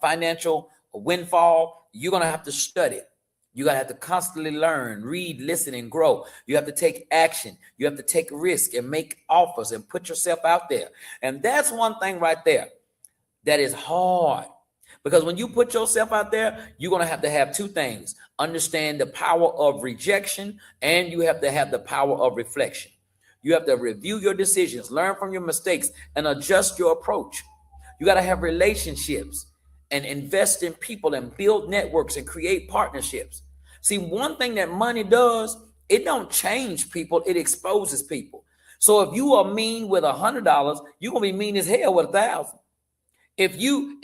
financial windfall, you're going to have to study. You're going to have to constantly learn, read, listen, and grow. You have to take action. You have to take risk and make offers and put yourself out there. And that's one thing right there that is hard. Because when you put yourself out there, you're going to have two things. Understand the power of rejection, and you have to have the power of reflection. You have to review your decisions, learn from your mistakes, and adjust your approach. You got to have relationships and invest in people and build networks and create partnerships. See, one thing that money does, it don't change people, it exposes people. So if you are mean with $100, you're going to be mean as hell with 1,000. If you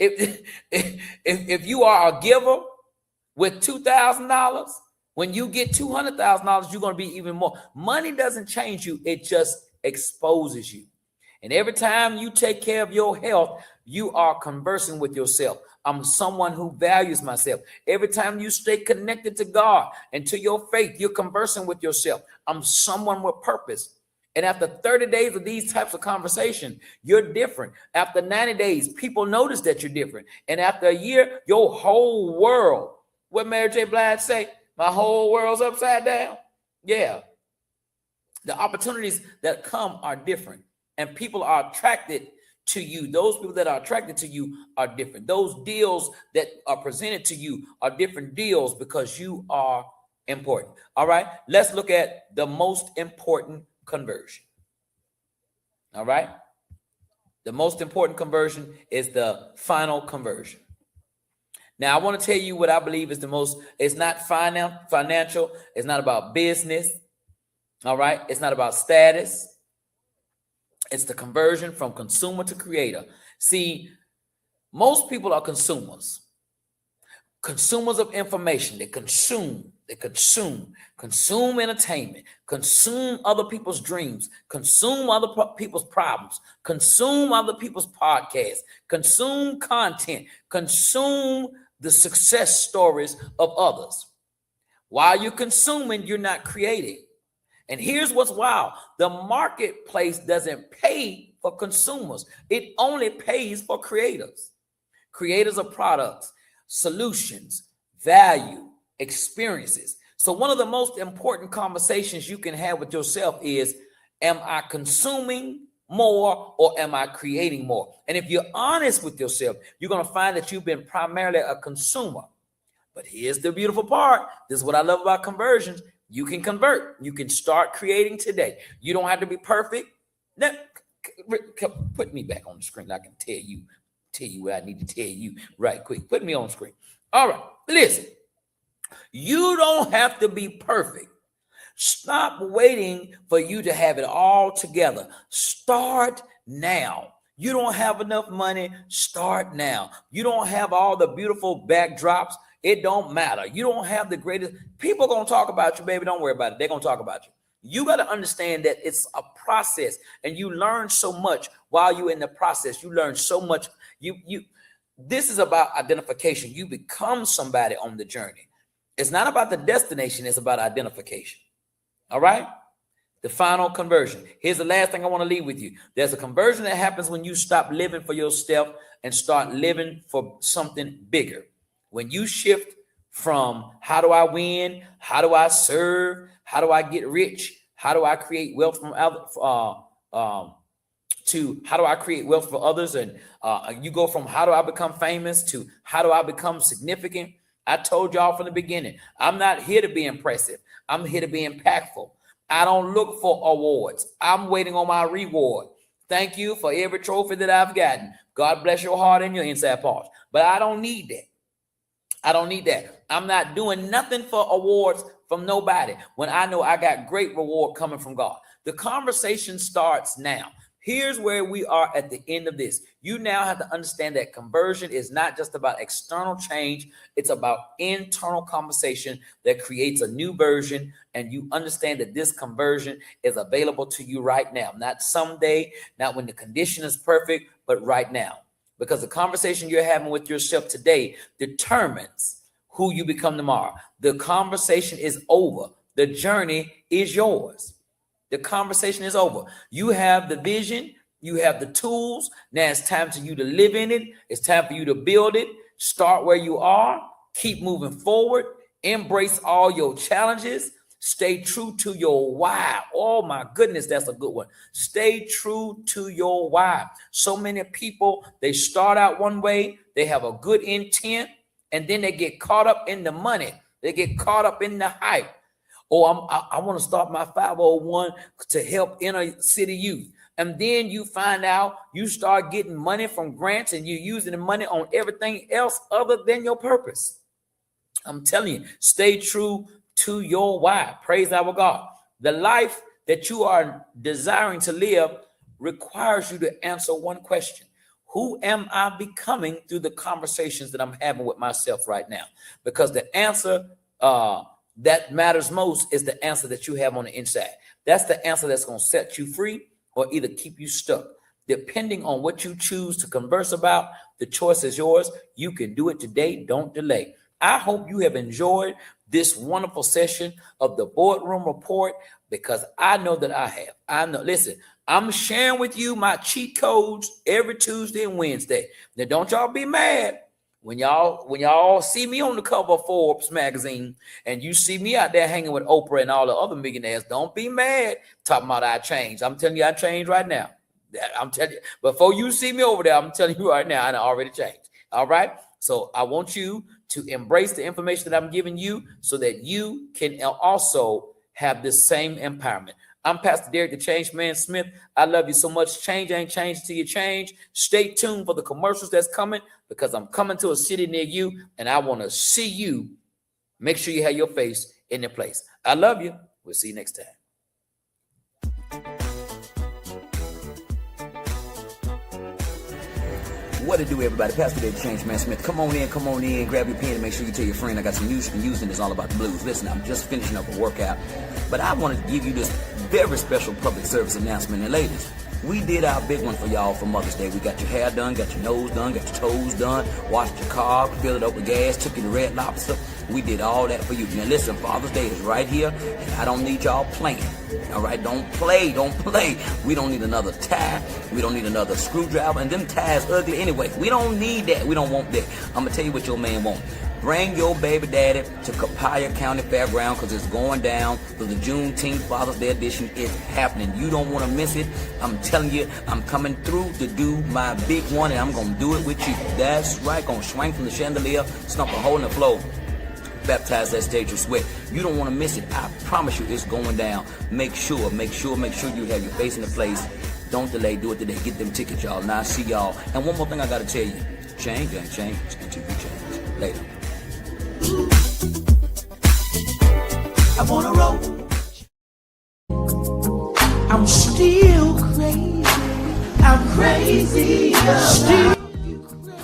are a giver with $2,000, when you get $200,000, you're going to be even more. Money doesn't change you. It just exposes you. And every time you take care of your health, you are conversing with yourself. I'm someone who values myself. Every time you stay connected to God and to your faith, you're conversing with yourself. I'm someone with purpose. And after 30 days of these types of conversation, you're different. After 90 days, people notice that you're different. And after a year, your whole world, what Mary J. Blige say? My whole world's upside down. Yeah. The opportunities that come are different. And people are attracted to you. Those people that are attracted to you are different. Those deals that are presented to you are different deals because you are important. All right. Let's look at the most important conversion. All right. The most important conversion is the final conversion. Now, I want to tell you what I believe is the most, it's not financial. It's not about business. All right. It's not about status. It's the conversion from consumer to creator. See, most people are consumers of information. They consume entertainment, consume other people's dreams, consume other people's problems, consume other people's podcasts, consume content, consume the success stories of others. While you're consuming, you're not creating. And here's what's wild. The marketplace doesn't pay for consumers. It only pays for creators. Creators of products, solutions, value, experiences. So one of the most important conversations you can have with yourself is, am I consuming more or am I creating more? And if you're honest with yourself, you're going to find that you've been primarily a consumer. But here's the beautiful part. This is what I love about conversions. You can convert. You can start creating today. You don't have to be perfect. Now, put me back on the screen. I can tell you what I need to tell you right quick. Put me on the screen. All right. Listen. You don't have to be perfect. Stop waiting for you to have it all together. Start now. You don't have enough money. Start now. You don't have all the beautiful backdrops. It don't matter. You don't have the greatest. People are going to talk about you, baby. Don't worry about it. They're going to talk about you. You got to understand that it's a process, and you learn so much while you're in the process. You learn so much. This is about identification. You become somebody on the journey. It's not about the destination. It's about identification. All right. The final conversion. Here's the last thing I want to leave with you. There's a conversion that happens when you stop living for yourself and start living for something bigger. When you shift from how do I win, how do I serve, how do I get rich, how do I create wealth from others, to how do I create wealth for others, and you go from how do I become famous to how do I become significant. I told y'all from the beginning, I'm not here to be impressive. I'm here to be impactful. I don't look for awards. I'm waiting on my reward. Thank you for every trophy that I've gotten. God bless your heart and your inside parts. But I don't need that. I don't need that. I'm not doing nothing for awards from nobody when I know I got great reward coming from God. The conversation starts now. Here's where we are at the end of this. You now have to understand that conversion is not just about external change. It's about internal conversation that creates a new version. And you understand that this conversion is available to you right now. Not someday, not when the condition is perfect, but right now. Because the conversation you're having with yourself today determines who you become tomorrow. The conversation is over. The journey is yours. The conversation is over. You have the vision. You have the tools. Now it's time for you to live in it. It's time for you to build it. Start where you are. Keep moving forward. Embrace all your challenges. Stay true to your why. Oh my goodness, that's a good one. Stay true to your why. So many people, they start out one way, they have a good intent, and then they get caught up in the money. They get caught up in the hype. Oh, I want to start my 501 to help inner city youth. And then you find out you start getting money from grants and you're using the money on everything else other than your purpose. I'm telling you, stay true to your why. Praise our God. The life that you are desiring to live requires you to answer one question. Who am I becoming through the conversations that I'm having with myself right now? Because the answer that matters most is the answer that you have on the inside. That's the answer that's going to set you free or either keep you stuck. Depending on what you choose to converse about, the choice is yours. You can do it today. Don't delay. I hope you have enjoyed this wonderful session of the Boardroom Report, because I know that I have. I know. Listen, I'm sharing with you my cheat codes every Tuesday and Wednesday. Now, don't y'all be mad when y'all see me on the cover of Forbes magazine and you see me out there hanging with Oprah and all the other millionaires. Don't be mad talking about I changed. I'm telling you, I changed right now. I'm telling you, before you see me over there, I'm telling you right now, I already changed. All right. So I want you to embrace the information that I'm giving you so that you can also have this same empowerment. I'm Pastor Derek, the Change Man Smith. I love you so much. Change ain't changed till you change. Stay tuned for the commercials that's coming, because I'm coming to a city near you and I want to see you. Make sure you have your face in the place. I love you. We'll see you next time. What it do, everybody? Pastor Derek, the Change Man Smith. Come on in, grab your pen and make sure you tell your friend I got some news you can use, and it's all about the blues. Listen, I'm just finishing up a workout, but I want to give you this very special public service announcement. And ladies, we did our big one for y'all for Mother's Day. We got your hair done, got your nose done, got your toes done, washed your car, filled it up with gas, took you to Red Lobster. We did all that for you. Now listen, Father's Day is right here, and I don't need y'all playing. All right, don't play. We don't need another tie. We don't need another screwdriver. And them ties ugly anyway. We don't need that. We don't want that. I'm going to tell you what your man wants. Bring your baby daddy to Copiah County Fairground, because it's going down for the Juneteenth Father's Day edition. It's happening. You don't want to miss it. I'm telling you, I'm coming through to do my big one, and I'm going to do it with you. That's right. Going to swing from the chandelier, stomp a hole in the floor, baptize that stage of sweat. You don't want to miss it. I promise you it's going down. Make sure you have your face in the place. Don't delay. Do it today. Get them tickets, y'all. Now I see y'all. And one more thing I got to tell you. Change ain't changed until you change. Later. I wanna roll. I'm still crazy. I'm crazy.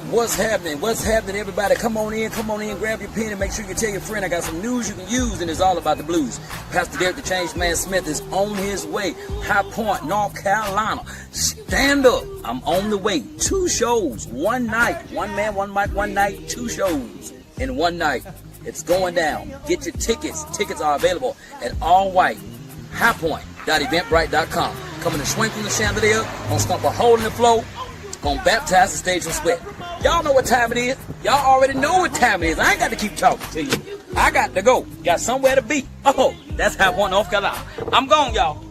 What's happening, everybody? Come on in, grab your pen and make sure you tell your friend I got some news you can use, and it's all about the blues. Pastor Derek, the Change Man Smith, is on his way. High Point, North Carolina. Stand up. I'm on the way. 2 shows, one night. One man, one mic, one night. 2 shows in one night. It's going down. Get your tickets. Tickets are available at all white. highpoint.eventbrite.com. Coming to swing from the chandelier, gonna stomp a hole in the floor, gonna baptize the stage with sweat. Y'all know what time it is. Y'all already know what time it is. I ain't got to keep talking to you. I got to go. Got somewhere to be. Oh, that's High Point, North Carolina. I'm gone, y'all.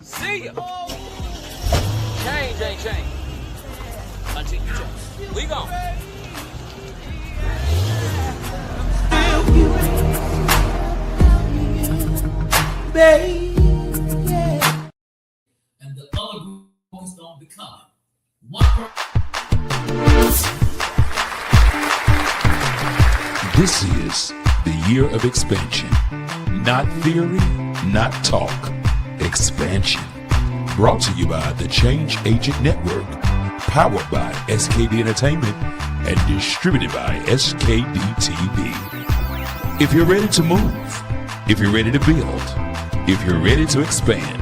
See ya. Change ain't changed until you change. We gone. And the other group focused on becoming one person. This is the year of expansion. Not theory, not talk. Expansion. Brought to you by the Change Agent Network. Powered by SKD Entertainment and distributed by SKD TV. If you're ready to move, if you're ready to build, if you're ready to expand,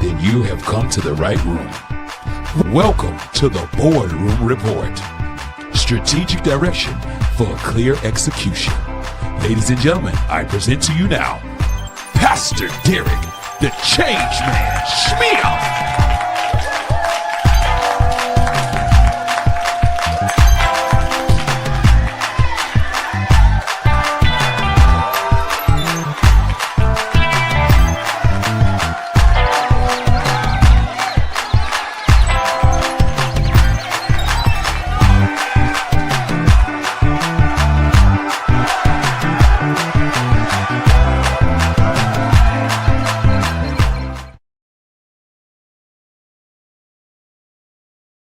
then you have come to the right room. Welcome to the Boardroom Report. Strategic direction for a clear execution. Ladies and gentlemen, I present to you now, Pastor Derek, the Change Man. Shmear.